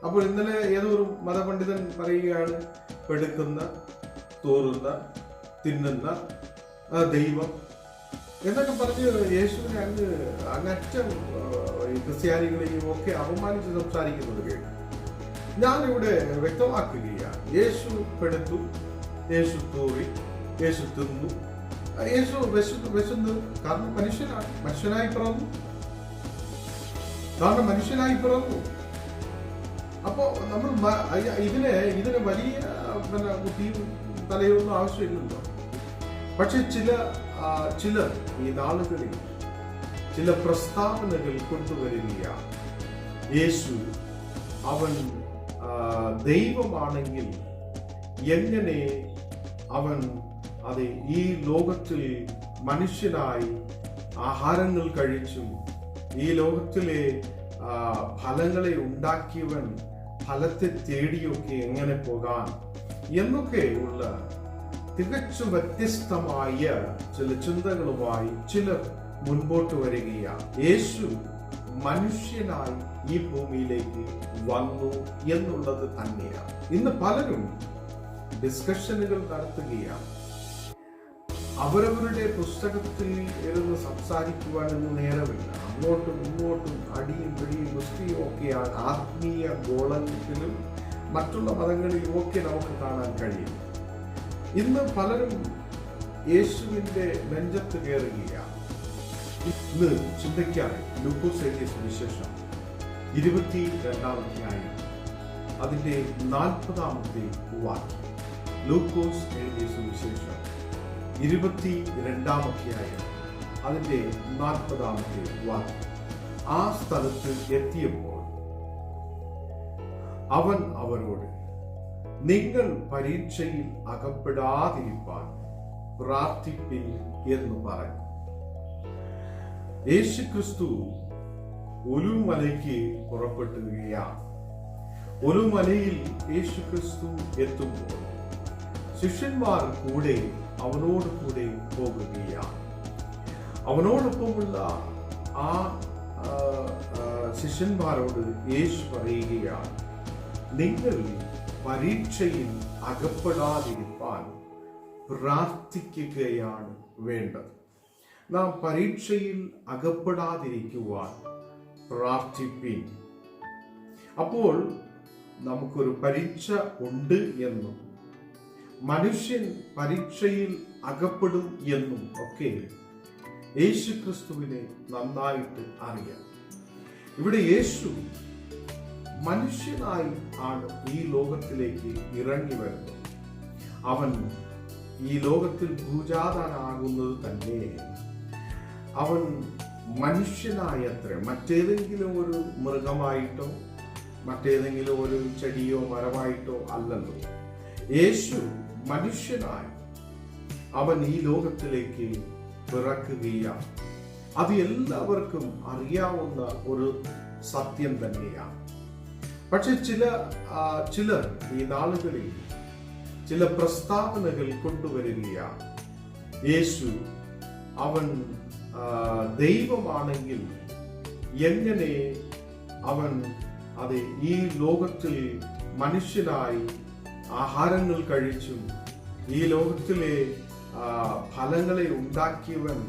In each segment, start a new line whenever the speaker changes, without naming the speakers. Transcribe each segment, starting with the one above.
അപ്പോൾ ഇന്നലെ ഏതോ ഒരു മതപണ്ഡിതൻ പറയുകയാണ്, പെടുക്കുന്ന, തോറുന്ന, തിന്നുന്ന ദൈവം എന്നൊക്കെ പറഞ്ഞ് യേശുവിനെ അങ്ങറ്റം ക്രിസ്ത്യാനികളെയും ഒക്കെ അപമാനിച്ച് സംസാരിക്കുന്നത് കേട്ടു. ഞാനിവിടെ വ്യക്തമാക്കുകയാണ്, യേശു പെടുത്തു, യേശു തൂറി, യേശു തിന്നു, യേശു വിശന്നു. കാരണം മനുഷ്യനായി പിറന്നു. അപ്പോ നമ്മൾ ഇതിന് വലിയ ബുദ്ധിയും തലയൊന്നും ആവശ്യമില്ലല്ലോ. പക്ഷെ ചിലർ ഈ നാളുകളിൽ ചില പ്രസ്താവനകൾ കൊണ്ടുവരികയാണ്. യേശു അവൻ ദൈവമാണെങ്കിൽ എങ്ങനെ അവൻ ഈ ലോകത്തിൽ മനുഷ്യനായി ആഹാരങ്ങൾ കഴിച്ചും ഈ ലോകത്തിലെ ഫലങ്ങളെ ഉണ്ടാക്കിയവൻ ഫലത്തെ തേടിയൊക്കെ എങ്ങനെ പോകാൻ എന്നൊക്കെയുള്ള തികച്ചും വ്യത്യസ്തമായ ചില ചിന്തകളുമായി ചിലർ മുൻപോട്ട് വരികയാണ്. യേശു മനുഷ്യനായി ഈ ഭൂമിയിലേക്ക് വന്നു എന്നുള്ളത് തന്നെയാണ്. ഇന്ന് പലരും ഡിസ്കഷനുകൾ നടത്തുകയാണ്. അവരവരുടെ പുസ്തകത്തിൽ ഇരുന്ന് സംസാരിക്കുവാനൊന്നും നേരമില്ല. അങ്ങോട്ടും ഇങ്ങോട്ടും അടിയും പിടിയും ഗുസ്തിയും ഒക്കെയാണ് ആത്മീയ ഗോളത്തിലും മറ്റുള്ള മതങ്ങളിലും ഒക്കെ നമുക്ക് കാണാൻ കഴിയും. ഇന്ന് പലരും യേശുവിന്റെ നെഞ്ചത്ത് കയറുകയാണ്. ഇന്ന് ചിന്തിക്കാതെ ലൂക്കോസ് എഴുതിയ സുവിശേഷം 22-ാം അധ്യായം അതിന്റെ 40-ാമത്തെ വാക്യം. ലൂക്കോസ് എഴുതിയ സുവിശേഷം 22-ാം അധ്യായം അതിന്റെ 40-ാമത്തെ വാക്യം. ആ സ്ഥലത്ത് എത്തിയപ്പോൾ അവൻ അവരോട്, നിങ്ങൾ പരീക്ഷയിൽ അകപ്പെടാതിരിപ്പാൻ പ്രാർത്ഥിപ്പിൻ എന്ന് പറഞ്ഞു. യേശുക്രിസ്തു ഒരു മലയ്ക്ക് പുറപ്പെടുകയാണ്. ഒരു മലയിൽ യേശുക്രിസ്തു എത്തുമ്പോൾ ശിഷ്യന്മാർ അവനോട് കൂടെ പോകുകയാണ്. അവനോടൊപ്പമുള്ള ആ ശിഷ്യന്മാരോട് യേശു പറയുകയാണ്, നിങ്ങൾ പരീക്ഷയിൽ അകപ്പെടാതിരിപ്പാൻ പ്രാർത്ഥിക്കുകയാണ് വേണ്ടത്. നാം പരീക്ഷയിൽ അകപ്പെടാതിരിക്കുവാൻ പ്രാർത്ഥിപ്പിൻ. അപ്പോൾ നമുക്കൊരു പരീക്ഷ ഉണ്ട് എന്നും മനുഷ്യൻ പരീക്ഷയിൽ അകപ്പെടും എന്നും ഒക്കെ യേശുക്രിസ്തുവിനെ നന്നായിട്ട് അറിയാം. ഇവിടെ യേശു മനുഷ്യനായി ആണ് ഈ ലോകത്തിലേക്ക് ഇറങ്ങി വരുന്നത്. അവൻ ഈ ലോകത്തിൽ ഭൂജാതനാകുന്നത് തന്നെ അവൻ മനുഷ്യനായത്ര, മറ്റേതെങ്കിലും ഒരു മൃഗമായിട്ടോ മറ്റേതെങ്കിലും ഒരു ചെടിയോ മരമായിട്ടോ അല്ലല്ലോ. യേശു മനുഷ്യനായി അവൻ ഈ ലോകത്തിലേക്ക് പിറക്കുകയാണ്. അത് എല്ലാവർക്കും അറിയാവുന്ന ഒരു സത്യം തന്നെയാണ്. പക്ഷെ ചിലർ ഈ നാളുകളിൽ ചില പ്രസ്താവനകൾ കൊണ്ടുവരികയാണ്. യേശു അവൻ ദൈവമാണെങ്കിൽ എങ്ങനെ അവൻ ഈ ലോകത്തിൽ മനുഷ്യനായി ആഹാരങ്ങൾ കഴിച്ചും ഈ ലോകത്തിലെ ഫലങ്ങളെ ഉണ്ടാക്കിയവൻ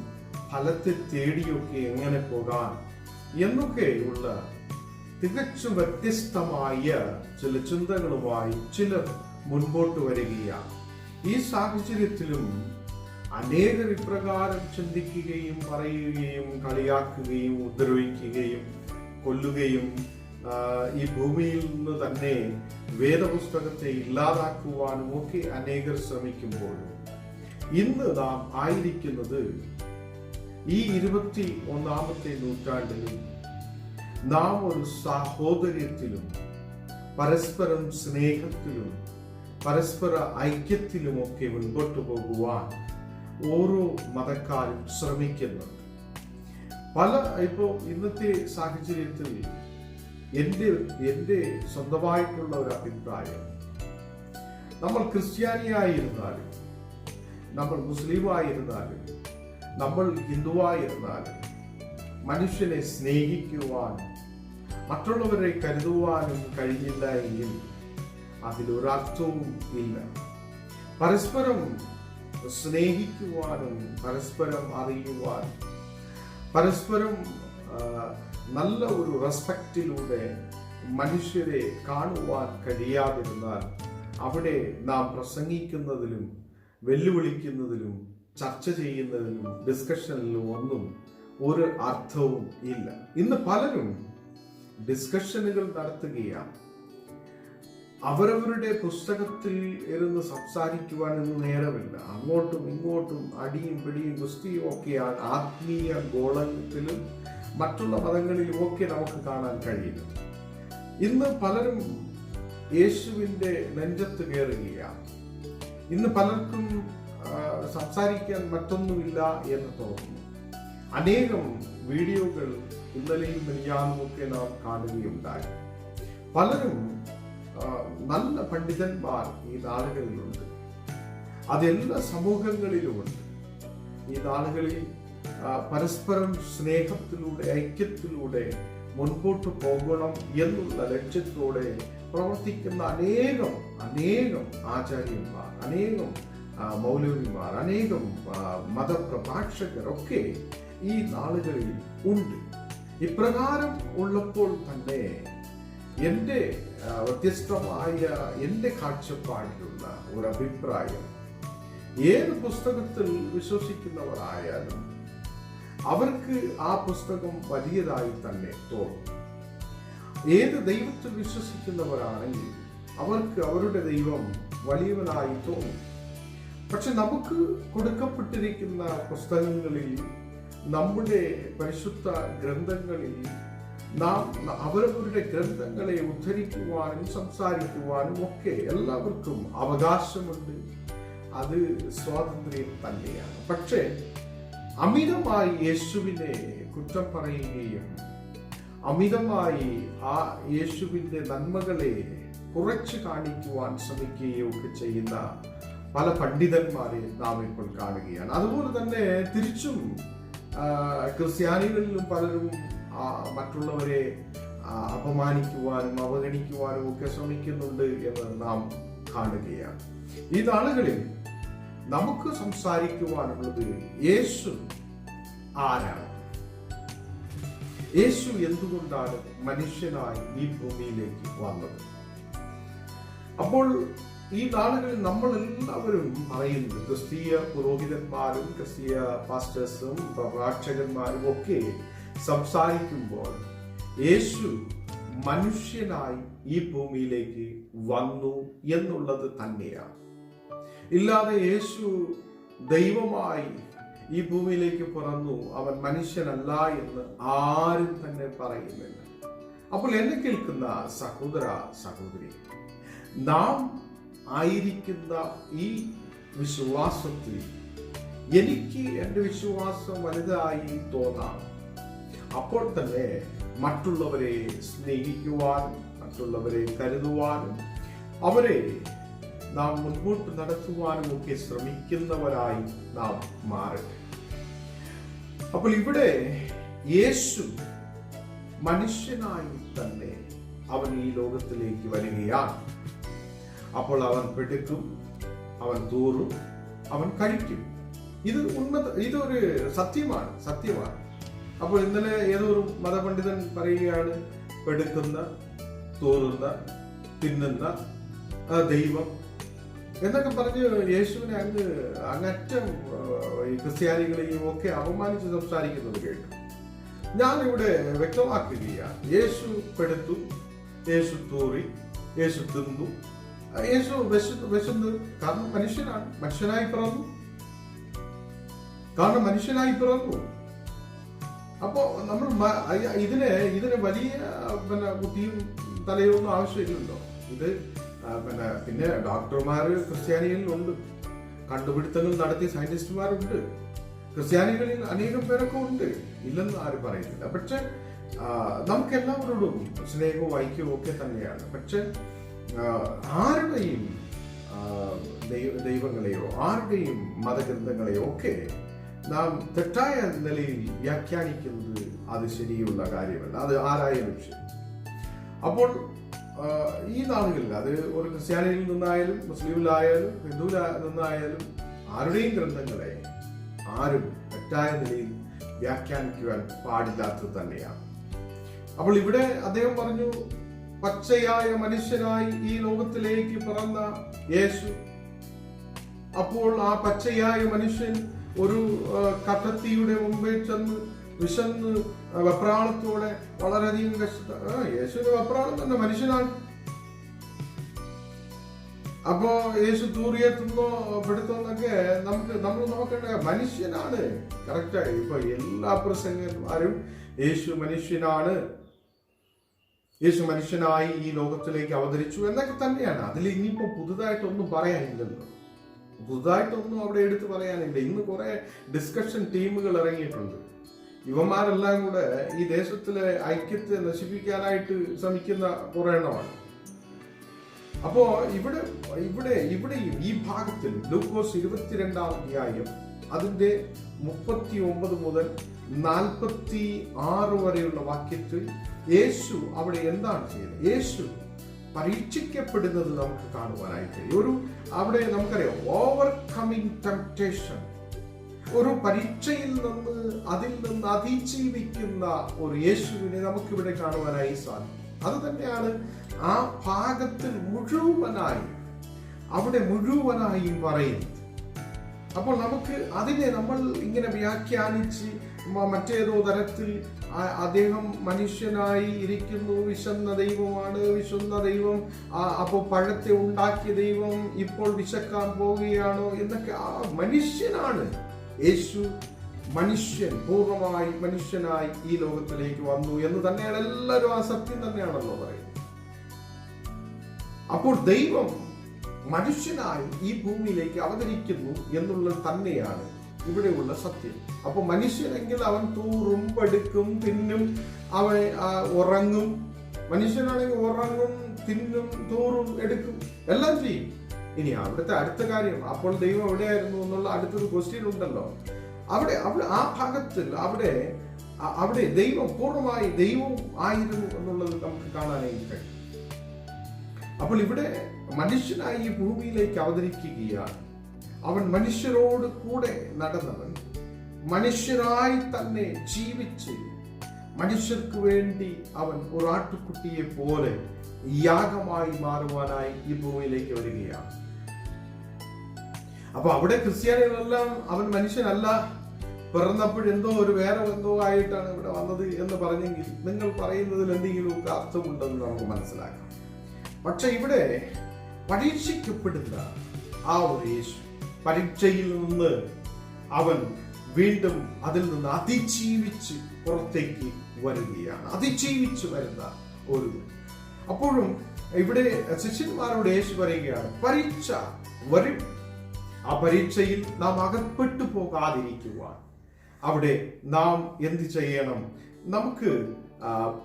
ഫലത്തെ തേടിയൊക്കെ എങ്ങനെ പോകാൻ എന്നൊക്കെയുള്ള തികച്ചും വ്യത്യസ്തമായ ചില ചിന്തകളുമായി ചിലർ മുൻപോട്ട് വരികയാണ്. ഈ സാഹചര്യത്തിലും അനേകർ ഇപ്രകാരം ചിന്തിക്കുകയും പറയുകയും കളിയാക്കുകയും ഉപദ്രവിക്കുകയും കൊല്ലുകയും ഈ ഭൂമിയിൽ നിന്ന് തന്നെ വേദപുസ്തകത്തെ ഇല്ലാതാക്കുവാനും ഒക്കെ അനേകർ ശ്രമിക്കുമ്പോൾ ഇന്ന് നാം ആയിരിക്കുന്നത് ഈ 21-ാമത്തെ നൂറ്റാണ്ടിലും നാം ഒരു സാഹോദര്യത്തിലും പരസ്പരം സ്നേഹത്തിലും പരസ്പര ഐക്യത്തിലുമൊക്കെ മുൻപോട്ട് പോകുവാൻ ഓരോ മതക്കാരും ശ്രമിക്കുന്നുണ്ട്. ഇന്നത്തെ സാഹചര്യത്തിൽ എൻ്റെ സ്വന്തമായിട്ടുള്ള ഒരു അഭിപ്രായം, നമ്മൾ ക്രിസ്ത്യാനിയായിരുന്നാലും നമ്മൾ മുസ്ലിമായിരുന്നാലും നമ്മൾ ഹിന്ദുവായിരുന്നാലും മനുഷ്യനെ സ്നേഹിക്കുവാൻ മറ്റുള്ളവരെ കരുതുവാനും കഴിഞ്ഞില്ല എങ്കിൽ അതിലൊരർത്ഥവും ഇല്ല. പരസ്പരം സ്നേഹിക്കുവാനും പരസ്പരം അറിയുവാനും പരസ്പരം നല്ല ഒരു റെസ്പെക്റ്റിലൂടെ മനുഷ്യരെ കാണുവാൻ കഴിയാതിരുന്നാൽ അവിടെ നാം പ്രസംഗിക്കുന്നതിലും വെല്ലുവിളിക്കുന്നതിലും ചർച്ച ചെയ്യുന്നതിലും ഡിസ്കഷനിലും ഒന്നും ഒരു അർത്ഥവും ഇല്ല. ഇന്ന് പലരും ഡിസ്കഷനുകൾ നടത്തുകയാണ്. അവരവരുടെ പുസ്തകത്തിൽ ഇരുന്ന് സംസാരിക്കുവാനൊന്നും നേരമില്ല. അങ്ങോട്ടും ഇങ്ങോട്ടും അടിയും പിടിയും ഗുസ്തിയും ഒക്കെയാണ് ആത്മീയ ഗോളത്തിലും മറ്റുള്ള മതങ്ങളിലും ഒക്കെ നമുക്ക് കാണാൻ കഴിയുന്നത്. ഇന്ന് പലരും യേശുവിൻ്റെ നെഞ്ചത്ത് കയറുകയാണ്. ഇന്ന് പലർക്കും സംസാരിക്കാൻ മറ്റൊന്നുമില്ല എന്ന് തോന്നുന്നു. അനേകം വീഡിയോകൾ ഇന്നലെയും മിനിഞ്ഞാന്നുമൊക്കെ നാം കാണുകയുണ്ടായി. പലരും നല്ല പണ്ഡിതന്മാർ ഈ നാളുകളിലുണ്ട്. അതെല്ലാ സമൂഹങ്ങളിലുമുണ്ട്. ഈ നാളുകളിൽ പരസ്പരം സ്നേഹത്തിലൂടെ ഐക്യത്തിലൂടെ മുൻപോട്ട് പോകണം എന്നുള്ള ലക്ഷ്യത്തോടെ പ്രവർത്തിക്കുന്ന അനേകം ആചാര്യന്മാർ, അനേകം മൗലവിമാർ, അനേകം മതപ്രഭാഷകരൊക്കെ ഈ നാളുകളിൽ ഉണ്ട്. ഇപ്രകാരം ഉള്ളപ്പോൾ തന്നെ എൻ്റെ വ്യത്യസ്തമായ എൻ്റെ കാഴ്ചപ്പാടിലുള്ള ഒരു അഭിപ്രായം, ഏത് പുസ്തകത്തിൽ വിശ്വസിക്കുന്നവരായാലും അവർക്ക് ആ പുസ്തകം വലിയതായി തന്നെ തോന്നും. ഏത് ദൈവത്തിൽ വിശ്വസിക്കുന്നവരാണെങ്കിൽ അവർക്ക് അവരുടെ ദൈവം വലിയവനായി തോന്നും. പക്ഷെ നമുക്ക് കൊടുക്കപ്പെട്ടിരിക്കുന്ന പുസ്തകങ്ങളിൽ, നമ്മുടെ പരിശുദ്ധ ഗ്രന്ഥങ്ങളിൽ നാം അവരവരുടെ ഗ്രന്ഥങ്ങളെ ഉദ്ധരിക്കുവാനും സംസാരിക്കുവാനും ഒക്കെ എല്ലാവർക്കും അവകാശമുണ്ട്. അത് സ്വാതന്ത്ര്യം തന്നെയാണ്. പക്ഷേ അമിതമായി യേശുവിനെ കുറ്റം പറയുകയും അമിതമായി ആ യേശുവിൻ്റെ നന്മകളെ കുറച്ച് കാണിക്കുവാൻ ശ്രമിക്കുകയും ഒക്കെ ചെയ്യുന്ന പല പണ്ഡിതന്മാരെ നാം ഇപ്പോൾ കാണുകയാണ്. അതുപോലെ തന്നെ തിരിച്ചും ക്രിസ്ത്യാനികളിലും പലരും മറ്റുള്ളവരെ അപമാനിക്കുവാനും അവഗണിക്കുവാനും ഒക്കെ ശ്രമിക്കുന്നുണ്ട് എന്ന് നാം കാണുകയാണ്. ഈ നാളുകളിൽ നമുക്ക് സംസാരിക്കുവാനുള്ളത് യേശു ആരാണ്, യേശു എന്തുകൊണ്ടാണ് മനുഷ്യനായി ഈ ഭൂമിയിലേക്ക് വന്നത്. അപ്പോൾ ഈ നാളുകളിൽ നമ്മൾ എല്ലാവരും പറയുന്നത്, ക്രിസ്തീയ പുരോഹിതന്മാരും ക്രിസ്തീയ പാസ്റ്റേഴ്സും പ്രഭാഷകന്മാരും ഒക്കെ സംസാരിക്കുമ്പോൾ യേശു മനുഷ്യനായി ഈ ഭൂമിയിലേക്ക് വന്നു എന്നുള്ളത് തന്നെയാണ്. ഇല്ലാതെ യേശു ദൈവമായി ഈ ഭൂമിയിലേക്ക് പിറന്നു, അവൻ മനുഷ്യനല്ല എന്ന് ആരും തന്നെ പറയുന്നില്ല. അപ്പോൾ എന്നെ കേൾക്കുന്ന സഹോദര സഹോദരി, നാം ആയിരിക്കുന്ന ഈ വിശ്വാസത്തിൽ എനിക്ക് എൻ്റെ വിശ്വാസം വലുതായി തോന്നാം. അപ്പോൾ തന്നെ മറ്റുള്ളവരെ സ്നേഹിക്കുവാനും മറ്റുള്ളവരെ കരുതുവാനും അവരെ നാം മുൻപോട്ട് നടത്തുവാനും ഒക്കെ ശ്രമിക്കുന്നവരായി നാം മാറട്ടെ. അപ്പോൾ ഇവിടെ യേശു മനുഷ്യനായി തന്നെ അവൻ ഈ ലോകത്തിലേക്ക് വരികയാണ്. അപ്പോൾ അവൻ പിടിക്കും, അവൻ തൂറും, അവൻ കഴിക്കും. ഇതൊരു സത്യമാണ്. അപ്പോൾ ഇന്നലെ ഏതൊരു മതപണ്ഡിതൻ പറയുകയാണ്, പെടുക്കുന്ന, തൂറുന്ന, തിന്നുന്ന ദൈവം എന്നൊക്കെ പറഞ്ഞ് യേശുവിനെ അങ്ങറ്റം ഈ ക്രിസ്ത്യാനികളെയും ഒക്കെ അപമാനിച്ച് സംസാരിക്കുന്നത് കേട്ടു. ഞാനിവിടെ വ്യക്തമാക്കുകയാണ്, യേശു പെടുത്തു, യേശു തൂറി, യേശു തിന്നു, യേശു വിശന്നു. കാരണം മനുഷ്യനായി പിറന്നു. അപ്പോ നമ്മൾ ഇതിന് വലിയ ബുദ്ധിയും തലയൊന്നും ആവശ്യമില്ലല്ലോ. ഇത് പിന്നെ ഡോക്ടർമാർ ക്രിസ്ത്യാനികളിൽ ഉണ്ട്, കണ്ടുപിടുത്തങ്ങൾ നടത്തിയ സയന്റിസ്റ്റുമാരുണ്ട്, ക്രിസ്ത്യാനികളിൽ അനേകം പേരൊക്കെ ഉണ്ട്, ഇല്ലെന്ന് ആരും പറയുന്നില്ല. പക്ഷെ നമുക്ക് എല്ലാവരോടും സ്നേഹവും ഐക്യവും ഒക്കെ തന്നെയാണ്. പക്ഷെ ആരുടെയും ദൈവങ്ങളെയോ ആരുടെയും മതഗ്രന്ഥങ്ങളെയോ ഒക്കെ നാം തെറ്റായ നിലയിൽ വ്യാഖ്യാനിക്കുന്നത് അത് ശരിയുള്ള കാര്യമല്ല. അത് ആരായാലും ശരി. അപ്പോൾ ഈ നാളുകളിൽ അത് ഒരു ക്രിസ്ത്യാനിയിൽ നിന്നായാലും മുസ്ലിമിലായാലും ഹിന്ദുവിൽ നിന്നായാലും ആരുടെയും ഗ്രന്ഥങ്ങളെ ആരും തെറ്റായ നിലയിൽ വ്യാഖ്യാനിക്കുവാൻ പാടില്ലാത്തത് തന്നെയാണ്. അപ്പോൾ ഇവിടെ അദ്ദേഹം പറഞ്ഞു, പച്ചയായ മനുഷ്യനായി ഈ ലോകത്തിലേക്ക് പിറന്ന യേശു. അപ്പോൾ ആ പച്ചയായ മനുഷ്യൻ ഒരു കട്ടത്തിയുടെ മുമ്പിൽ ചെന്ന് വിശന്ന് വെപ്രാളത്തോടെ വളരെയധികം യേശുവിന്റെ വെപ്രാളം തന്നെ മനുഷ്യനാണ്. അപ്പോ യേശു തൂറിയെ തിന്നോ പെടുത്തോന്നൊക്കെ നമ്മൾ നോക്കേണ്ട മനുഷ്യനാണ്. കറക്റ്റായി ഇപ്പൊ എല്ലാ പ്രസംഗന്മാരും യേശു മനുഷ്യനാണ്, യേശു മനുഷ്യനായി ഈ ലോകത്തിലേക്ക് അവതരിച്ചു എന്നൊക്കെ തന്നെയാണ്. അതിൽ ഇനിയിപ്പോ പുതുതായിട്ടൊന്നും പറയാനില്ലല്ലോ, പുതുതായിട്ടൊന്നും അവിടെ എടുത്തു പറയാനില്ല. ഇന്ന് കുറെ ഡിസ്കഷൻ ടീമുകൾ ഇറങ്ങിയിട്ടുണ്ട്. ഇവന്മാരെല്ലാം കൂടെ ഈ ദേശത്തിലെ ഐക്യത്തെ നശിപ്പിക്കാനായിട്ട് ശ്രമിക്കുന്ന കുറെ എണ്ണമാണ്. അപ്പോ ഇവിടെയും ഈ ഭാഗത്തിൽ ലൂക്കോസ് 22-ാം അധ്യായം അതിന്റെ 39 മുതൽ 46 വരെയുള്ള വാക്യത്തിൽ യേശു അവിടെ എന്താണ് ചെയ്യുന്നത്? യേശു പരീക്ഷിക്കപ്പെടുന്നത് നമുക്ക് കാണുവാനായി കഴിയും. അവിടെ നമുക്കറിയാം, ഓവർകമ്മിങ് ടെംപ്റ്റേഷൻ, ഒരു പരീക്ഷയിൽ നിന്ന് അതിൽ നിന്ന് അതിജീവിക്കുന്ന ഒരു യേശുവിനെ നമുക്കിവിടെ കാണുവാനായി സാധിക്കും. അത് തന്നെയാണ് ആ ഭാഗത്തിൽ മുഴുവനായും പറയുന്നത്. അപ്പോൾ നമുക്ക് അതിനെ നമ്മൾ ഇങ്ങനെ വ്യാഖ്യാനിച്ച് മറ്റേതോ തരത്തിൽ അദ്ദേഹം മനുഷ്യനായി ഇരിക്കുന്നു, വിശന്ന ദൈവം, അപ്പോൾ പഴത്തെ ഉണ്ടാക്കിയ ദൈവം ഇപ്പോൾ വിശക്കാൻ പോവുകയാണോ എന്നൊക്കെ. ആ മനുഷ്യനാണ് യേശു, മനുഷ്യൻ, പൂർണ്ണമായി മനുഷ്യനായി ഈ ലോകത്തിലേക്ക് വന്നു എന്ന് തന്നെയാണ് എല്ലാവരും ആ സത്യം തന്നെയാണല്ലോ പറയുന്നത്. അപ്പോൾ ദൈവം മനുഷ്യനായി ഈ ഭൂമിയിലേക്ക് അവതരിക്കുന്നു എന്നുള്ളത് തന്നെയാണ് ഇവിടെയുള്ള സത്യം. അപ്പൊ മനുഷ്യനെങ്കിൽ അവൻ തൂറും പടുക്കും തിന്നും, അവൻ ഉറങ്ങും. മനുഷ്യനാണെങ്കിൽ ഉറങ്ങും, തിന്നും, തൂറും, എടുക്കും, എല്ലാം ചെയ്യും. ഇനി അവിടുത്തെ അടുത്ത കാര്യം, അപ്പോൾ ദൈവം എവിടെയായിരുന്നു എന്നുള്ള അടുത്തൊരു ക്വസ്റ്റ്യൻ ഉണ്ടല്ലോ. അവിടെ ആ ഭാഗത്തിൽ അവിടെ ദൈവം പൂർണ്ണമായി ദൈവവും ആയിരുന്നു എന്നുള്ളത് നമുക്ക് കാണാനായി കഴിയും. അപ്പോൾ ഇവിടെ മനുഷ്യനായി ഈ ഭൂമിയിലേക്ക് അവതരിക്കുകയാണ്. അവൻ മനുഷ്യരോട് കൂടെ നടന്നവൻ, മനുഷ്യരായി തന്നെ ജീവിച്ച് മനുഷ്യർക്ക് വേണ്ടി അവൻ ഒരു ആട്ടുകുട്ടിയെ പോലെ യാഗമായി മാറുവാനായി ഈ ഭൂമിയിലേക്ക് വരികയാണ്. അപ്പൊ അവിടെ ക്രിസ്ത്യാനികളെല്ലാം അവൻ മനുഷ്യനല്ല, പിറന്നപ്പോഴെന്തോ വേറെ എന്തോ ആയിട്ടാണ് ഇവിടെ വന്നത് എന്ന് പറഞ്ഞെങ്കിൽ നിങ്ങൾ പറയുന്നതിൽ എന്തെങ്കിലുമൊക്കെ അർത്ഥമുണ്ടെന്ന് നമുക്ക് മനസ്സിലാക്കാം. പക്ഷെ ഇവിടെ പരീക്ഷിക്കപ്പെടുന്ന ആ ഒരു യേശു, പരീക്ഷയിൽ നിന്ന് അവൻ വീണ്ടും അതിൽ നിന്ന് അതിജീവിച്ച് പുറത്തേക്ക് വരികയാണ്, അതിജീവിച്ച് വരുന്ന ഒരു. അപ്പോഴും ഇവിടെ ശിഷ്യന്മാരോട് യേശു പറയുകയാണ്, പരീക്ഷ വരും, ആ പരീക്ഷയിൽ നാം അകപ്പെട്ടു പോകാതിരിക്കുവാൻ അവിടെ നാം എന്ത് ചെയ്യണം? നമുക്ക്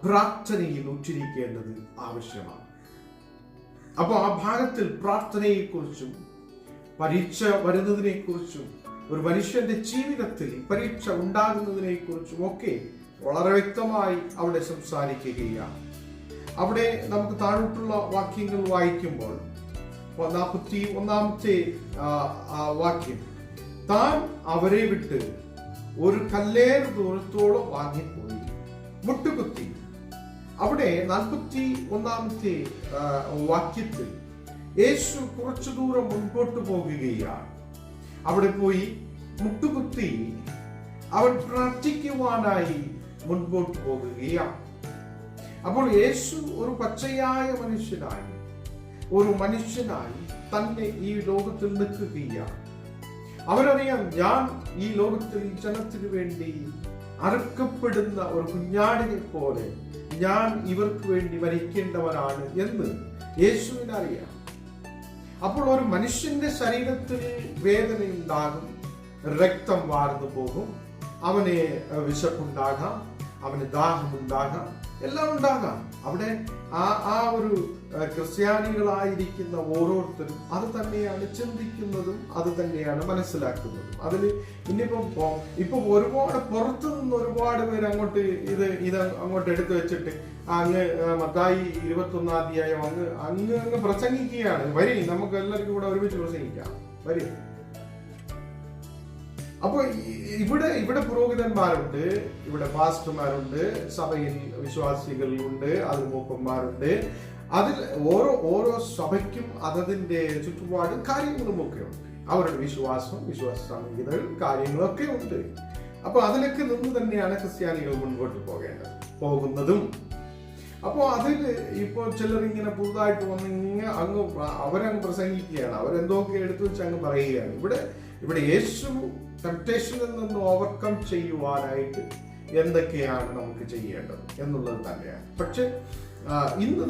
പ്രാർത്ഥനയിൽ ഉച്ചരിക്കേണ്ടത് ആവശ്യമാണ്. അപ്പോൾ ആ ഭാഗത്തിൽ പ്രാർത്ഥനയെക്കുറിച്ചും പരീക്ഷ വരുന്നതിനെ കുറിച്ചും ഒരു മനുഷ്യന്റെ ജീവിതത്തിൽ പരീക്ഷ ഉണ്ടാകുന്നതിനെ കുറിച്ചും ഒക്കെ വളരെ വ്യക്തമായി അവിടെ സംസാരിക്കുകയാണ്. അവിടെ നമുക്ക് താഴോട്ടുള്ള വാക്യങ്ങൾ വായിക്കുമ്പോൾ 41-ാമത്തെ വാക്യം, താൻ അവരെ വിട്ട് ഒരു കല്ലേറ് ദൂരത്തോളം വാങ്ങിപ്പോയി മുട്ടുകുത്തി. അവിടെ 41-ാമത്തെ വാക്യത്തിൽ യേശു കുറച്ചു ദൂരം മുൻപോട്ട് പോകുകയാണ്. അവിടെ പോയി മുട്ടുകുത്തി അവൻ പ്രാർത്ഥിക്കുവാനായി മുൻപോട്ട് പോകുകയാണ്. അപ്പോൾ യേശു ഒരു പച്ചയായ മനുഷ്യനായി, ഒരു മനുഷ്യനായി തന്നെ ഈ ലോകത്തിൽ നിൽക്കുകയാണ്. അവനറിയാം, ഞാൻ ഈ ലോകത്തിൽ ജനത്തിനു വേണ്ടി അറുക്കപ്പെടുന്ന ഒരു കുഞ്ഞാടിനെ പോലെ ഞാൻ ഇവർക്ക് വേണ്ടി മരിക്കേണ്ടവനാണ് എന്ന് യേശുവിനറിയാം. അപ്പോൾ ഒരു മനുഷ്യന്റെ ശരീരത്തിൽ വേദനയുണ്ടാകും, രക്തം വാർന്നു പോകും, അവന് വിശപ്പുണ്ടാകാം, അവന് ദാഹമുണ്ടാകാം, എല്ലാം ഉണ്ടാകാം. അവിടെ ആ ഒരു ക്രിസ്ത്യാനികളായിരിക്കുന്ന ഓരോരുത്തരും അത് തന്നെയാണ് ചിന്തിക്കുന്നതും അത് തന്നെയാണ് മനസ്സിലാക്കുന്നതും. അതിൽ ഇപ്പൊ ഒരുപാട് പുറത്തു നിന്ന് ഒരുപാട് പേര് ഇത് അങ്ങോട്ട് എടുത്തു വെച്ചിട്ട് അങ്ങ് മത്തായി 21 അധ്യായം അങ്ങ് പ്രസംഗിക്കുകയാണ്. വരി, നമുക്ക് എല്ലാവർക്കും കൂടെ ഒരുമിച്ച് പ്രസംഗിക്കാം, വരി. അപ്പൊ ഇവിടെ പുരോഹിതന്മാരുണ്ട്, ഇവിടെ പാസ്റ്റർമാരുണ്ട്, സഭയിൽ വിശ്വാസികളുണ്ട്, അതിൽ മൂപ്പന്മാരുണ്ട്. അതിൽ ഓരോ സഭയ്ക്കും അതതിന്റെ ചുറ്റുപാടും കാര്യങ്ങളും ഒക്കെ ഉണ്ട്. അവരുടെ വിശ്വാസ സംഹിതകൾ കാര്യങ്ങളൊക്കെ ഉണ്ട്. അപ്പൊ അതിലൊക്കെ നിന്ന് തന്നെയാണ് ക്രിസ്ത്യാനികൾ മുൻപോട്ട് പോകുന്നതും. അപ്പോൾ അതിൽ ഇപ്പോൾ ചിലർ ഇങ്ങനെ പുതുതായിട്ട് വന്ന് അവരങ്ങ് പ്രസംഗിക്കുകയാണ്, അവരെന്തൊക്കെ എടുത്തു വെച്ച് അങ്ങ് പറയുകയാണ്. ഇവിടെ യേശു ടെംപ്റ്റേഷനിൽ നിന്ന് ഓവർകം ചെയ്യുവാനായിട്ട് എന്തൊക്കെയാണ് നമുക്ക് ചെയ്യേണ്ടത് എന്നുള്ളത് തന്നെയാണ്. പക്ഷെ ഇന്ന്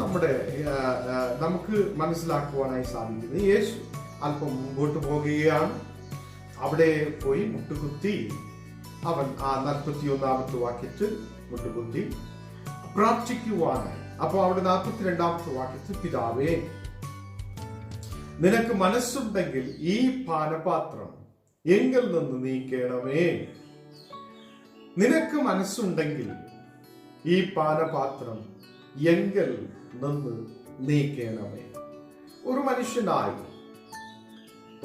നമുക്ക് മനസ്സിലാക്കുവാനായി സാധിക്കുന്നത്, യേശു അല്പം മുമ്പോട്ട് പോകുകയാണ്. അവിടെ പോയി മുട്ടുകുത്തി അവൻ ആ 41-ാമത്തെ വാക്യത്തിൽ മുട്ടുകുത്തി പ്രാർത്ഥിക്കുവാനായി. അപ്പൊ അവിടെ 42-ാമത്തെ വാക്യത്തിൽ, പിതാവേ, നിനക്ക് മനസ്സുണ്ടെങ്കിൽ ഈ പാനപാത്രം എങ്കിൽ നിന്ന് നീക്കണമേ. നിനക്ക് മനസ്സുണ്ടെങ്കിൽ ഈ പാനപാത്രം എങ്കിൽ നിന്ന് നീക്കണമേ. ഒരു മനുഷ്യനായി,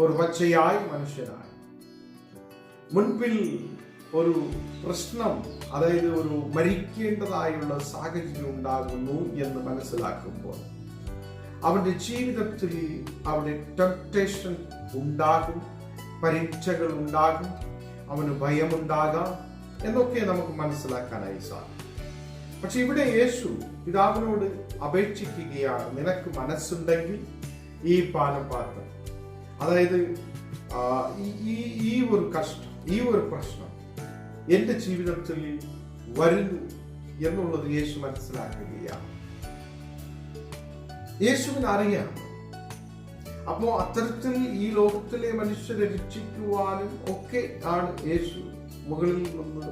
ഒരു പച്ചയായ മനുഷ്യനായി മുൻപിൽ ഒരു പ്രശ്നം, അതായത് ഒരു മരിക്കേണ്ടതായുള്ള സാഹചര്യം ഉണ്ടാകുന്നു എന്ന് മനസ്സിലാക്കുമ്പോൾ അവന്റെ ജീവിതത്തിൽ അവിടെ ടെംപ്റ്റേഷൻ ഉണ്ടാകും, പരീക്ഷകൾ ഉണ്ടാകും, അവന് ഭയമുണ്ടാകാം എന്നൊക്കെ നമുക്ക് മനസ്സിലാക്കാനായി സാധിക്കും. പക്ഷെ ഇവിടെ യേശു പിതാവിനോട് അപേക്ഷിക്കുകയാണ്, നിനക്ക് മനസ്സുണ്ടെങ്കിൽ ഈ പാനപാത്രം, അതായത് ഈ ഒരു കഷ്ടം, ഈ ഒരു പ്രശ്നം എന്റെ ജീവിതത്തിൽ വരുന്നു എന്നുള്ളത് യേശു മനസ്സിലാക്കുകയാണ്. യേശുവിന് അറിയാം. അപ്പോ അത്തരത്തിൽ ഈ ലോകത്തിലെ മനുഷ്യരെ രക്ഷിക്കുവാനും ഒക്കെ ആണ് യേശു മുകളിൽ നിന്ന്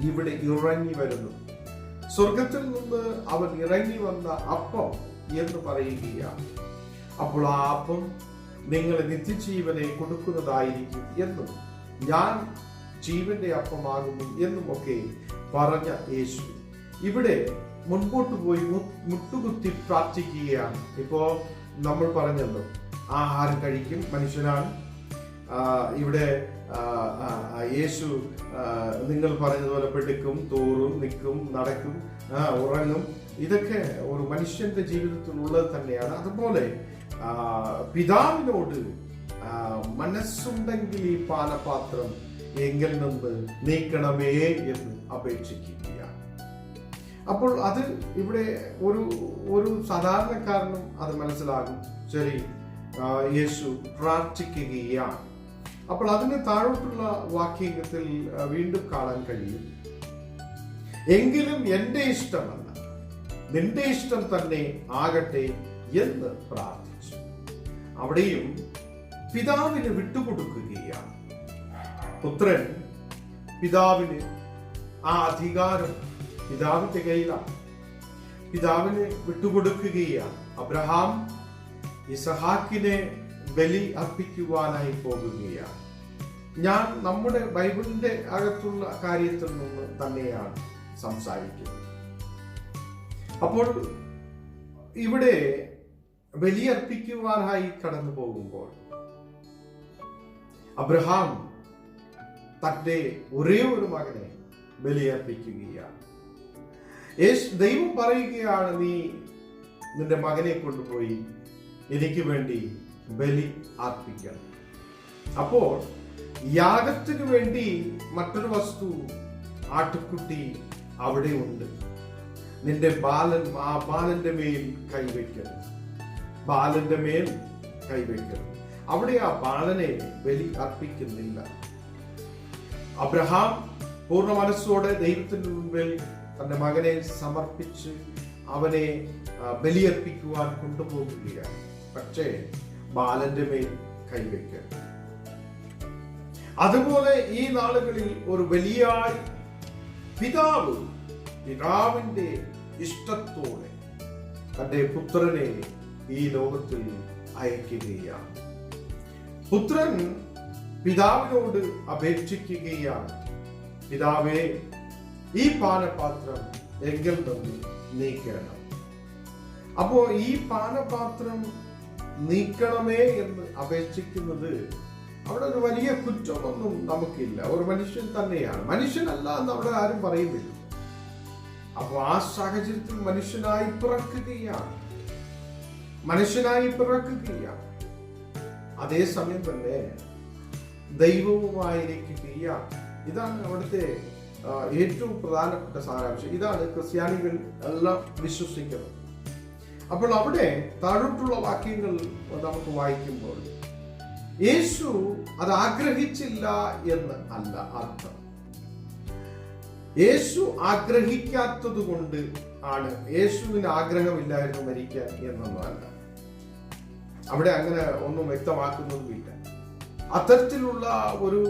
ഇവിടെ ഇറങ്ങി വരുന്നത്. സ്വർഗത്തിൽ നിന്ന് അവൻ ഇറങ്ങി വന്ന അപ്പം എന്ന് പറയുകയാണ്. അപ്പോൾ ആ അപ്പം നിങ്ങളെ നിത്യജീവനെ കൊടുക്കുന്നതായിരിക്കും എന്നും ഞാൻ ജീവന്റെ അപ്പമാകുന്നു എന്നും ഒക്കെ പറഞ്ഞ യേശു ഇവിടെ മുൻപോട്ട് പോയി മുട്ടുകുത്തി പ്രാർത്ഥിക്കുകയാണ്. ഇപ്പോ നമ്മൾ പറഞ്ഞല്ലോ, ആഹാരം കഴിക്കും മനുഷ്യനാണ്. ഇവിടെ യേശു നിങ്ങൾ പറഞ്ഞതുപോലെ പെടുക്കും, തൂറും, നിൽക്കും, നടക്കും, ഉറങ്ങും. ഇതൊക്കെ ഒരു മനുഷ്യന്റെ ജീവിതത്തിൽ ഉള്ളത് തന്നെയാണ്. അതുപോലെ പിതാവിനോട് മനസ്സുണ്ടെങ്കിൽ ഈ പാനപാത്രം എങ്കിൽ നിന്ന് നീക്കണമേ എന്ന് അപേക്ഷിക്കുകയാണ്. അപ്പോൾ അത് ഇവിടെ ഒരു സാധാരണക്കാരനും അത് മനസ്സിലാകും. ശരി, യേശു പ്രാർത്ഥിക്കുകയാണ്. അപ്പോൾ അതിന് താഴോട്ടുള്ള വാക്യത്തിൽ വീണ്ടും കാണാൻ കഴിയും, എങ്കിലും എന്റെ ഇഷ്ടമല്ല നിന്റെ ഇഷ്ടം തന്നെ ആകട്ടെ എന്ന് പ്രാർത്ഥിച്ചു. അവിടെയും പിതാവിന് വിട്ടുകൊടുക്കുകയാണ്. പുത്രൻ പിതാവിന് ആ അധികാരം പിതാവിന്റെ കയ്യിലാണ്. പിതാവിന് വിട്ടുകൊടുക്കുകയാണ്. അബ്രഹാം ഇസഹാക്കിനെ ബലി അർപ്പിക്കുവാനായി പോകുകയാണ്. ഞാൻ നമ്മുടെ ബൈബിളിന്റെ അകത്തുള്ള കാര്യത്തിൽ നിന്ന് തന്നെയാണ് സംസാരിക്കുന്നത്. അപ്പോൾ ഇവിടെ ബലിയർപ്പിക്കുവാനായി കടന്നു പോകുമ്പോൾ അബ്രഹാം തന്റെ ഒരേ ഒരു മകനെ ബലിയർപ്പിക്കുകയാണ്. ദൈവം പറയുകയാണ്, നീ നിന്റെ മകനെ കൊണ്ടുപോയി എനിക്ക് വേണ്ടി ബലി അർപ്പിക്കണം. അപ്പോൾ യാഗത്തിനു വേണ്ടി മറ്റൊരു വസ്തു, ആട്ടുകുട്ടി അവിടെ ഉണ്ട്. നിന്റെ ആ ബാലന്റെ മേൽ കൈവയ്ക്കരുത്, ബാലന്റെ മേൽ കൈവയ്ക്കരുത്. അവിടെ ആ ബാലനെ ബലി അർപ്പിക്കുന്നില്ല. അബ്രഹാം പൂർണ്ണ മനസ്സോടെ ദൈവത്തിന്റെ മുൻപിൽ തന്റെ മകനെ സമർപ്പിച്ച് അവനെ ബലിയർപ്പിക്കുവാൻ കൊണ്ടുപോകുകയാണ്. പക്ഷേ ബാലന്റെ മേൽ കൈവയ്ക്കരുത്. അതുപോലെ ഈ നാളുകളിൽ ഒരു വലിയ പിതാവിന്റെ ഇഷ്ടത്തോടെ തന്റെ പുത്രനെ ഈ ലോകത്തിൽ അയക്കുകയാണ്. പുത്രൻ പിതാവിനോട് അപേക്ഷിക്കുകയാണ്, പിതാവേ, ഈ പാനപാത്രം എങ്കിൽ നിന്ന് നീക്കണം. അപ്പോ ഈ പാനപാത്രം നീക്കണമേ എന്ന് അപേക്ഷിക്കുന്നത് അവിടെ ഒരു വലിയ കുറ്റമൊന്നും നമുക്കില്ല. ഒരു മനുഷ്യൻ തന്നെയാണ്, മനുഷ്യനല്ല എന്ന് അവിടെ ആരും പറയുന്നില്ല. അപ്പൊ ആ സാഹചര്യത്തിൽ മനുഷ്യനായി പിറക്കുകയാണ്. അതേസമയം തന്നെ ദൈവവുമായിരിക്കുകയാണ്. ഇതാണ് അവിടുത്തെ ഏറ്റവും പ്രധാനപ്പെട്ട സാരാംശം. ഇതാണ് ക്രിസ്ത്യാനികൾ എല്ലാം വിശ്വസിക്കുന്നത്. അപ്പോൾ അവിടെ താഴോട്ടുള്ള വാക്യങ്ങൾ നമുക്ക് വായിക്കുമ്പോൾ യേശു അത് ആഗ്രഹിച്ചില്ല എന്ന് അല്ല അർത്ഥം. യേശു ആഗ്രഹിക്കാത്തത് കൊണ്ട് ആണ്, യേശുവിന് ആഗ്രഹമില്ലായിരുന്നു മരിക്കാൻ എന്നൊന്നുമല്ല. അവിടെ അങ്ങനെ ഒന്നും വ്യക്തമാക്കുന്നതുമില്ല. അത്തരത്തിലുള്ള ഒരു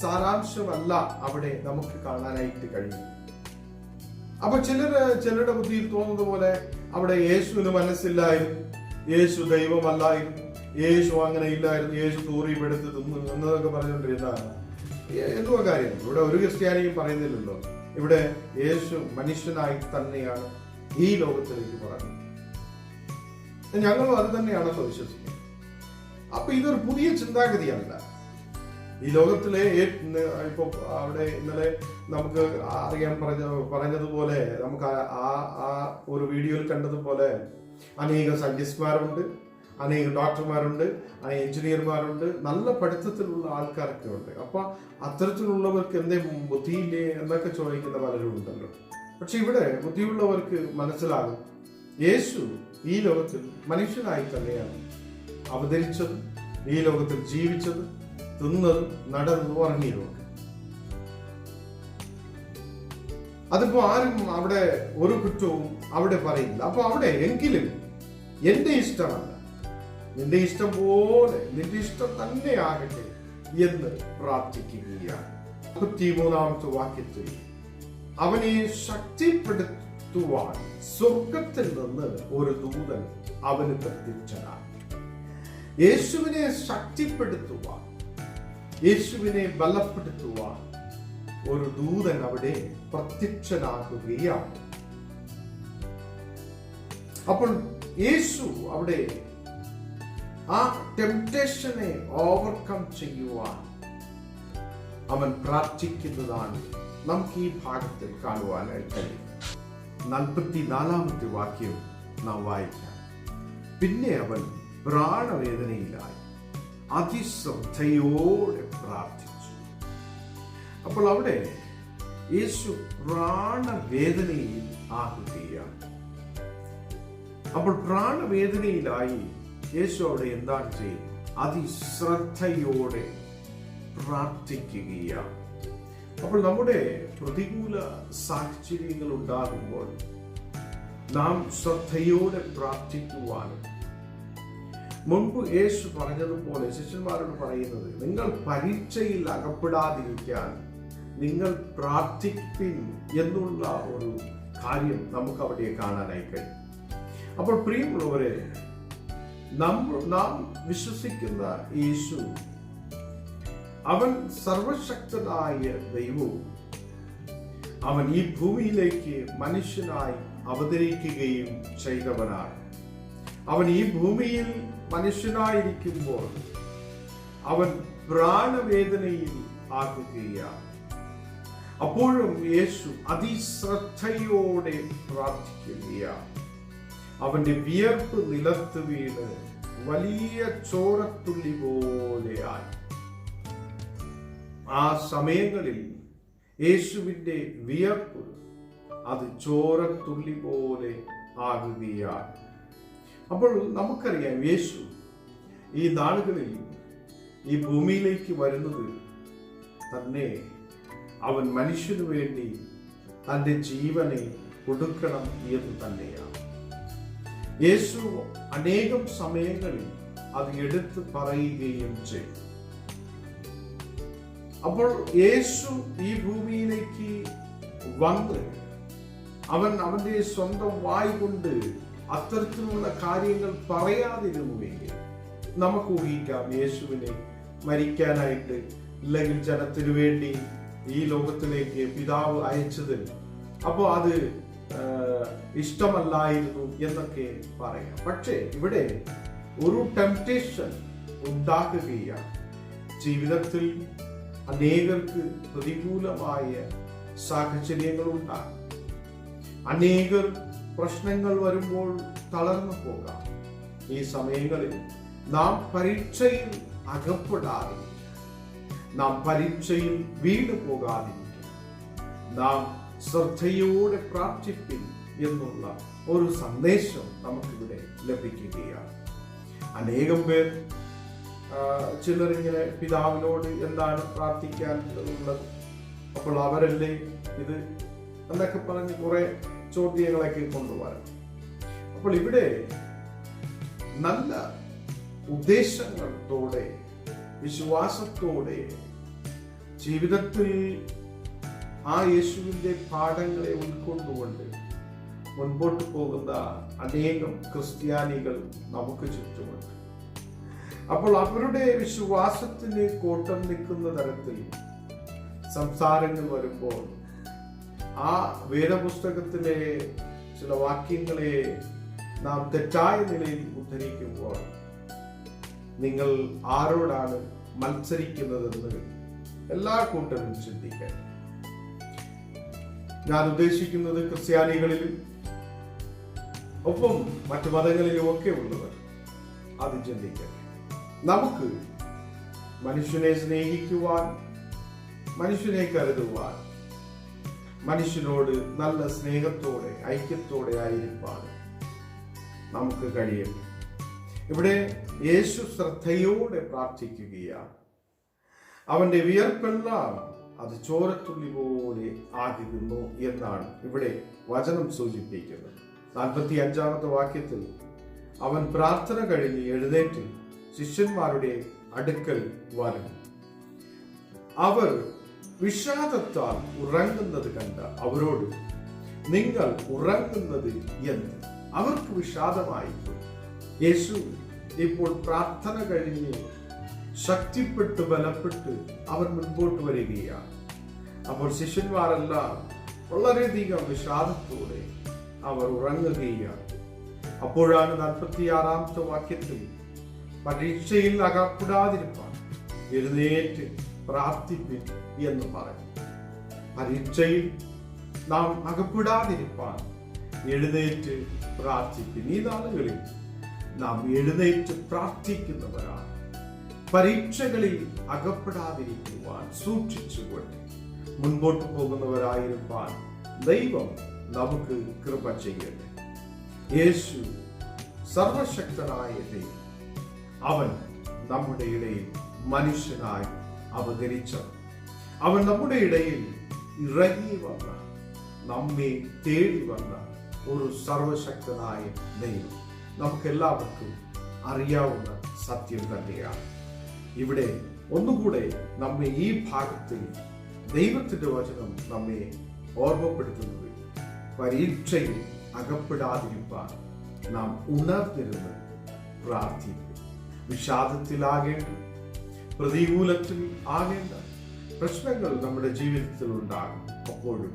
സാരാംശമല്ല അവിടെ നമുക്ക് കാണാനായിട്ട് കഴിയും. അപ്പൊ ചിലരുടെ ബുദ്ധിയിൽ തോന്നുന്നത് പോലെ അവിടെ യേശുവിന് മനസ്സില്ലായിരുന്നു, യേശു ദൈവമല്ലായിരുന്നു, യേശു അങ്ങനെ ഇല്ലായിരുന്നു, യേശു തൂറിപ്പെടുത്ത് തിന്നു എന്നതൊക്കെ പറഞ്ഞുകൊണ്ടിരുന്നതാണ്. എന്തുവാ കാര്യം? ഇവിടെ ഒരു ക്രിസ്ത്യാനിയും പറയുന്നില്ലല്ലോ. ഇവിടെ യേശു മനുഷ്യനായി തന്നെയാണ് ഈ ലോകത്തിലേക്ക് പറഞ്ഞത്. ഞങ്ങളും അത് തന്നെയാണല്ലോ വിശ്വസിക്കുന്നത്. അപ്പൊ ഇതൊരു പുതിയ ചിന്താഗതിയല്ല. ഈ ലോകത്തിലെ ഇപ്പൊ അവിടെ ഇന്നലെ നമുക്ക് അറിയാൻ പറഞ്ഞതുപോലെ, നമുക്ക് ആ ഒരു വീഡിയോയിൽ കണ്ടതുപോലെ അനേക സയന്റിസ്റ്റ്മാരുണ്ട്, അനേക ഡോക്ടർമാരുണ്ട്, അനേക എഞ്ചിനീയർമാരുണ്ട്, നല്ല പഠിത്തത്തിലുള്ള ആൾക്കാരൊക്കെ ഉണ്ട്. അപ്പൊ അത്തരത്തിലുള്ളവർക്ക് എന്തേ ബുദ്ധിയില്ലേ എന്നൊക്കെ ചോദിക്കുന്ന പലരും ഉണ്ടല്ലോ. പക്ഷെ ഇവിടെ ബുദ്ധിയുള്ളവർക്ക് മനസ്സിലാകും, യേശു ഈ ലോകത്തിൽ മനുഷ്യനായി തന്നെയാണ് അവതരിച്ചത്, ഈ ലോകത്തിൽ ജീവിച്ചത്, തിന്നതും നടന്നതും ഉറങ്ങിയതും. അതിപ്പോ ആരും അവിടെ ഒരു കുറ്റവും അവിടെ പറയില്ല. അപ്പൊ അവിടെ എങ്കിലും എന്റെ ഇഷ്ടമല്ല, നിന്റെ ഇഷ്ടം പോലെ, നിന്റെ ഇഷ്ടം തന്നെ ആകട്ടെ എന്ന് പ്രാർത്ഥിക്കുകയാണ്. 33-ാമത്തെ വാക്യത്തിൽ അവനെ ശക്തിപ്പെടുത്തുവാൻ സ്വർഗത്തിൽ നിന്ന് ഒരു ദൂതൻ അവന് പ്രത്യക്ഷനായി. യേശുവിനെ ശക്തിപ്പെടുത്തുവാൻ, യേശുവിനെ ബലപ്പെടുത്തുവാൻ ഒരു ദൂതൻ അവിടെ പ്രത്യക്ഷനാകുകയാണ്. അപ്പോൾ യേശു അവിടെ ആ ടെംപ്റ്റേഷനെ ഓവർകം ചെയ്യുവാൻ അവൻ പ്രാർത്ഥിക്കുന്നതാണ് നമുക്ക് ഈ ഭാഗത്തിൽ കാണുവാനായി കഴിയും. 44-ാമത്തെ വാക്യം നാം വായിക്കാം. പിന്നെ അവൻ പ്രാണവേദനയിലായി അതിശ്രദ്ധയോടെ പ്രാർത്ഥിച്ചു. അപ്പോൾ അവിടെ യേശു പ്രാണവേദനയിൽ ആകുകയാണ്. അപ്പോൾ പ്രാണവേദനയിലായി യേശു അവിടെ എന്താണ് ചെയ്യുന്നത്? അതിശ്രദ്ധയോടെ പ്രാർത്ഥിക്കുകയാണ്. അപ്പോൾ നമ്മുടെ പ്രതികൂല സാഹചര്യങ്ങൾ ഉണ്ടാകുമ്പോൾ നാം ശ്രദ്ധയോടെ പ്രാർത്ഥിക്കുവാനും, മുൻപ് യേശു പറഞ്ഞതുപോലെ ശിഷ്യന്മാരോട് പറയുന്നത്, നിങ്ങൾ പരീക്ഷയിൽ അകപ്പെടാതിരിക്കാൻ നിങ്ങൾ പ്രാർത്ഥിപ്പിൻ എന്നുള്ള ഒരു കാര്യം നമുക്ക് അവിടെ കാണാനായി കഴിയും. അപ്പോൾ പ്രിയമുള്ളവരെ, നാം വിശ്വസിക്കുന്ന യേശു അവൻ സർവശക്തനായ ദൈവവും അവൻ ഈ ഭൂമിയിലേക്ക് മനുഷ്യനായി അവതരിക്കുകയും ചെയ്തവനാണ്. അവൻ ഈ ഭൂമിയിൽ മനുഷ്യനായിരിക്കുമ്പോൾ അവൻ പ്രാണവേദനയിൽ ആകുകയാണ്. അപ്പോഴും യേശു അതിശ്രദ്ധയോടെ പ്രാർത്ഥിക്കുകയാണ്. അവന്റെ വിയർപ്പ് നിലത്ത് വീണ് വലിയ ചോരത്തുള്ളി പോലെയായി. ആ സമയങ്ങളിൽ യേശുവിന്റെ വിയർപ്പ് അത് ചോരത്തുള്ളി പോലെ ആകുകയാണ്. അപ്പോൾ നമുക്കറിയാം, യേശു ഈ നാളുകളിൽ ഈ ഭൂമിയിലേക്ക് വരുന്നത് തന്നെ അവൻ മനുഷ്യനു വേണ്ടി തന്റെ ജീവനെ കൊടുക്കണം എന്ന് തന്നെയാണ്. യേശു അനേകം സമയങ്ങളിൽ അത് എടുത്ത് പറയുകയും ചെയ്തു. അപ്പോൾ യേശു ഈ ഭൂമിയിലേക്ക് വന്ന് അവൻ അവന്റെ സ്വന്തം വായ് കൊണ്ട് അത്തരത്തിലുള്ള കാര്യങ്ങൾ പറയാതിരുന്നുവെങ്കിൽ നമുക്ക് ഊഹിക്കാം യേശുവിനെ മരിക്കാനായിട്ട് അല്ലെങ്കിൽ ജനത്തിനു വേണ്ടി ഈ ലോകത്തിലേക്ക് പിതാവ് അയച്ചത് അപ്പോൾ അത് ഇഷ്ടമല്ലായിരുന്നു എന്നൊക്കെ പറയാം. പക്ഷേ ഇവിടെ ഒരു ടെംപ്റ്റേഷൻ ഉണ്ടാക്കുകയാണ്. ജീവിതത്തിൽ അനേകർക്ക് പ്രതികൂലമായ സാഹചര്യങ്ങൾ ഉണ്ടാകും. അനേകർ പ്രശ്നങ്ങൾ വരുമ്പോൾ തളർന്നു പോകാം. ഈ സമയങ്ങളിൽ നാം പരീക്ഷയിൽ അകപ്പെടാതിരിക്കുക, നാം പരീക്ഷയിൽ വീണു പോകാതിരിക്കുക, നാം ശ്രദ്ധയോടെ പ്രാർത്ഥിപ്പിൻ എന്നുള്ള ഒരു സന്ദേശം നമുക്കിവിടെ ലഭിക്കുകയാണ്. അനേകം പേർ ചിലരിങ്ങനെ പിതാവിനോട് എന്താണ് പ്രാർത്ഥിക്കാൻ ഉള്ളത്, അപ്പോൾ അവരല്ലേ ഇത് എന്നൊക്കെ പറഞ്ഞ് കുറെ ചോദ്യങ്ങളൊക്കെ കൊണ്ടുവരാം. അപ്പോൾ ഇവിടെ നല്ല ഉദ്ദേശങ്ങളോടെ വിശ്വാസത്തോടെ ജീവിതത്തിൽ ആ യേശുവിന്റെ പാഠങ്ങളെ ഉൾക്കൊണ്ടുകൊണ്ട് മുൻപോട്ട് പോകുന്ന അനേകം ക്രിസ്ത്യാനികൾ നമുക്ക് ചുറ്റുമുണ്ട്. അപ്പോൾ അവരുടെ വിശ്വാസത്തിന് കോട്ടം നിൽക്കുന്ന തരത്തിൽ സംസാരങ്ങൾ വരുമ്പോൾ ആ വേദപുസ്തകത്തിലെ ചില വാക്യങ്ങളെ നാം തെറ്റായ നിലയിൽ ഉദ്ധരിക്കുമ്പോൾ നിങ്ങൾ ആരോടാണ് മത്സരിക്കുന്നതെന്ന് എല്ലാ കൂട്ടരും ചിന്തിക്കാൻ. ഞാൻ ഉദ്ദേശിക്കുന്നത് ക്രിസ്ത്യാനികളിലും ഒപ്പം മറ്റു മതങ്ങളിലും ഒക്കെ ഉള്ളവർ അത് ചിന്തിക്കാൻ. നമുക്ക് മനുഷ്യനെ സ്നേഹിക്കുവാൻ, മനുഷ്യനെ കരുതുവാൻ, മനുഷ്യനോട് നല്ല സ്നേഹത്തോടെ ഐക്യത്തോടെ ആയിരിക്കാൻ നമുക്ക് കഴിയും. ഇവിടെ യേശു ശ്രദ്ധയോടെ പ്രാർത്ഥിക്കുകയാണ്. അവന്റെ വിയർപ്പെല്ലാം അത് ചോരത്തുള്ളി പോലെ ആകുന്നു എന്നാണ് ഇവിടെ വചനം സൂചിപ്പിക്കുന്നത്. 45-ാമത്തെ വാക്യത്തിൽ അവൻ പ്രാർത്ഥന കഴിഞ്ഞ് എഴുന്നേറ്റ് ശിഷ്യന്മാരുടെ അടുക്കൽ വന്നു. അവർ വിഷാദത്താൽ ഉറങ്ങുന്നത് കണ്ട അവരോട് നിങ്ങൾ ഉറങ്ങുന്നത് എന്ന്. അവർക്ക് വിഷാദമായിപ്പോയി. യേശു ഇപ്പോൾ പ്രാർത്ഥന കഴിഞ്ഞ് ശക്തിപ്പെട്ട് ബലപ്പെട്ട് അവൻ മുൻപോട്ട് വരികയാണ്. അപ്പോൾ ശിഷ്യന്മാരെല്ലാം വളരെയധികം വിഷാദത്തോടെ അവർ ഉറങ്ങുകയാണ്. അപ്പോഴാണ് 46-ാമത്തെ വാക്യത്തിൽ പരീക്ഷയിൽ അകപ്പെടാതിരിപ്പാൻ എഴുന്നേറ്റ് പ്രാർത്ഥിപ്പിൻ എന്ന് പറഞ്ഞു. പരീക്ഷയിൽ നാം അകപ്പെടാതിരിപ്പാൻ എഴുന്നേറ്റ് പ്രാർത്ഥിപ്പിൻ. ഈ നാളുകളിൽ നാം എഴുന്നേറ്റ് പ്രാർത്ഥിക്കുന്നവരാണ്. പരീക്ഷകളിൽ അകപ്പെടാതിരിക്കുവാൻ സൂക്ഷിച്ചുകൊണ്ട് മുൻപോട്ട് പോകുന്നവരായിരിക്കാൻ ദൈവം നമുക്ക് കൃപ ചെയ്യട്ടെ. യേശു സർവശക്തനായ ദൈവം, അവൻ നമ്മുടെ ഇടയിൽ മനുഷ്യനായി അവതരിച്ചു. അവൻ നമ്മുടെ ഇടയിൽ ഇറങ്ങി വന്ന, നമ്മെ തേടി വന്ന ഒരു സർവശക്തനായ ദൈവം നമുക്കെല്ലാവർക്കും അറിയാവുന്ന സത്യം തന്നെയാണ്. ഇവിടെ ഒന്നുകൂടെ നമ്മെ ഈ ഭാഗത്തിൽ ദൈവത്തിന്റെ വചനം നമ്മെ ഓർമ്മപ്പെടുത്തുന്നത് പരീക്ഷയിൽ അകപ്പെടാതിരിക്കാൻ നാം ഉണർന്നിരുന്ന് പ്രാർത്ഥിക്കും. വിഷാദത്തിലാകേണ്ട, പ്രതികൂലത്തിൽ ആകേണ്ട പ്രശ്നങ്ങൾ നമ്മുടെ ജീവിതത്തിൽ ഉണ്ടാകും. അപ്പോഴും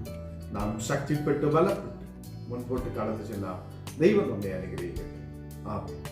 നാം ശക്തിപ്പെട്ട് ബലപ്പെട്ട് മുൻപോട്ട് കടന്നു ചെല്ലാം. ദൈവം നമ്മെ അനുഗ്രഹിക്കട്ടെ. ആമേൻ.